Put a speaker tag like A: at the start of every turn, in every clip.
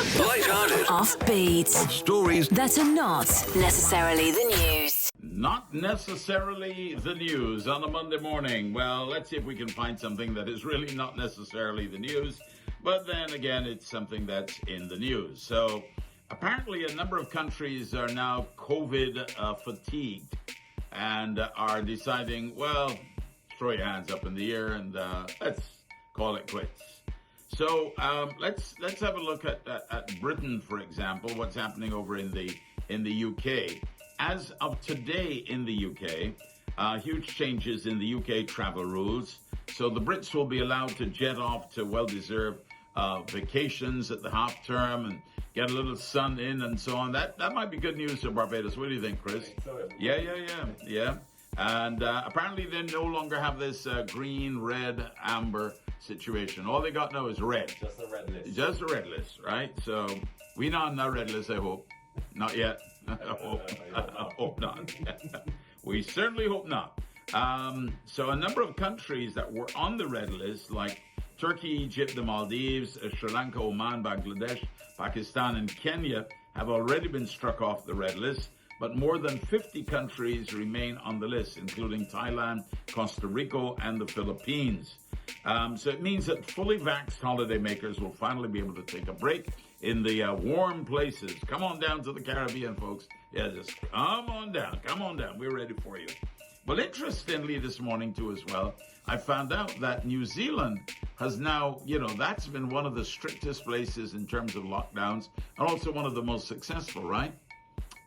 A: Light-hearted.
B: Offbeat.
A: Stories
B: That are not necessarily the news.
C: Not necessarily the news on a Monday morning. Well, let's see if we can find something that is really not necessarily the news. But then again, it's something that's in the news. So apparently a number of countries are now COVID fatigued and are deciding, well, throw your hands up in the air and let's call it quits. So let's have a look at Britain, for example, what's happening over in the UK. As of today in the UK, huge changes in the UK travel rules. So the Brits will be allowed to jet off to well-deserved vacations at the half term and get a little sun in and so on. That might be good news for Barbados. What do you think, Chris? Yeah. And apparently they no longer have this green, red, amber situation. All they got now is red.
D: Just a red list.
C: Just a red list, right? So we're not on that red list, I hope. Not yet. I hope not. We certainly hope not. So a number of countries that were on the red list, like Turkey, Egypt, the Maldives, Sri Lanka, Oman, Bangladesh, Pakistan, and Kenya, have already been struck off the red list. But more than 50 countries remain on the list, including Thailand, Costa Rica, and the Philippines. So it means that fully vaxxed holidaymakers will finally be able to take a break in the warm places. Come on down to the Caribbean, folks. Yeah, just come on down. We're ready for you. Well, interestingly this morning too as well, I found out that New Zealand has now, that's been one of the strictest places in terms of lockdowns and also one of the most successful, right?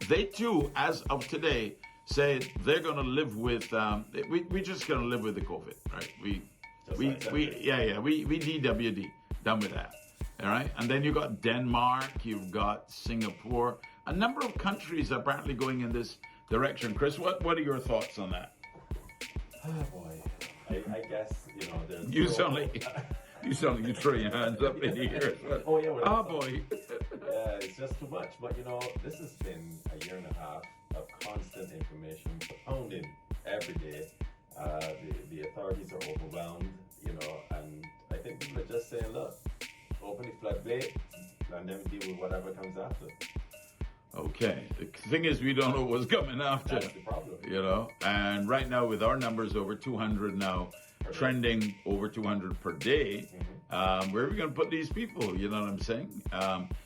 C: They too, as of today, say they're going to live with, we're just going to live with the COVID, right? We DWD, done with that. All right. And then you've got Denmark, you've got Singapore, a number of countries apparently going in this direction. Chris, what are your thoughts on that?
D: Oh boy. I guess, there's...
C: You sound like you throw your hands up in the air.
D: Oh yeah.
C: Oh boy.
D: Yeah, it's just too much. But this has been a year and a half of constant information pounded every day. The authorities are overwhelmed, and I think people are just saying, look, open the floodgate and then deal with whatever comes after.
C: Okay. The thing is, we don't know what's coming after.
D: That's the problem.
C: And right now with our numbers over 200 now, trending over 200 per day, where are we going to put these people? You know what I'm saying?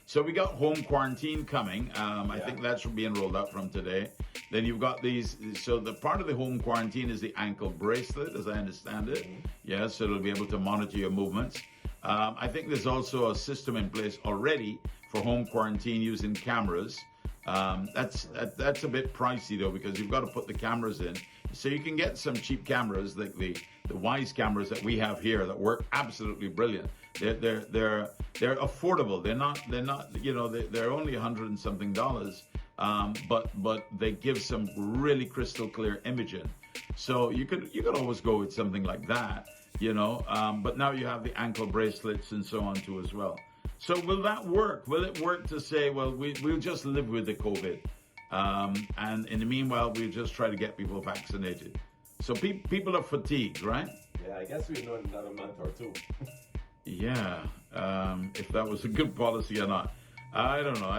C: So we got home quarantine coming. I think that's being rolled out from today. Then you've got these. So the part of the home quarantine is the ankle bracelet, as I understand it. Yeah, so it'll be able to monitor your movements. I think there's also a system in place already for home quarantine using cameras. That's a bit pricey though, because you've got to put the cameras in. So you can get some cheap cameras like the Wyze cameras that we have here that work absolutely brilliant. They're affordable. They're not they're only $100 and something, but they give some really crystal clear imaging. So you could always go with something like that, but now you have the ankle bracelets and so on too as well. So will that work? Will it work to say, well, we'll just live with the COVID, and in the meanwhile, we'll just try to get people vaccinated? So people are fatigued, right?
D: Yeah, I guess we know in another month or two.
C: Yeah, if that was a good policy or not. I don't know.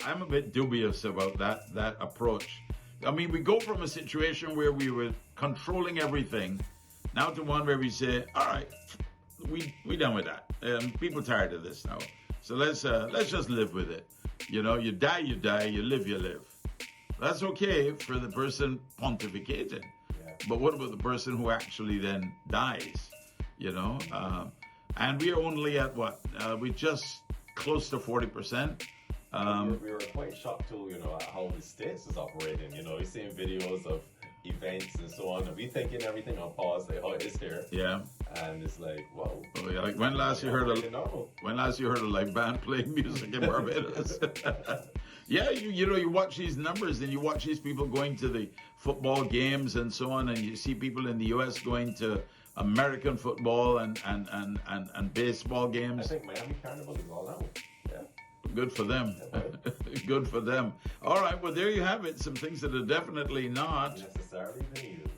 C: I'm a bit dubious about that approach. I mean, we go from a situation where we were controlling everything now to one where we say, all right, we done with that. People tired of this now. So let's just live with it. You die, you die, you live. That's okay for the person pontificating.
D: Yeah.
C: But what about the person who actually then dies? And we are only at what? We just close to 40%.
D: We were quite shocked too, at how the States is operating. You're seeing videos of events and so on, and we thinking everything on pause, like, oh, it's here.
C: Yeah.
D: And it's like, whoa.
C: Oh, yeah. Like when last you heard a live band playing music in Barbados? Yeah, you watch these numbers and you watch these people going to the football games and so on, and you see people in the US going to American football and baseball games.
D: I think Miami Carnival is all out. Yeah.
C: Good for them. Good for them. All right, well, there you have it. Some things that are definitely not
D: necessarily the news.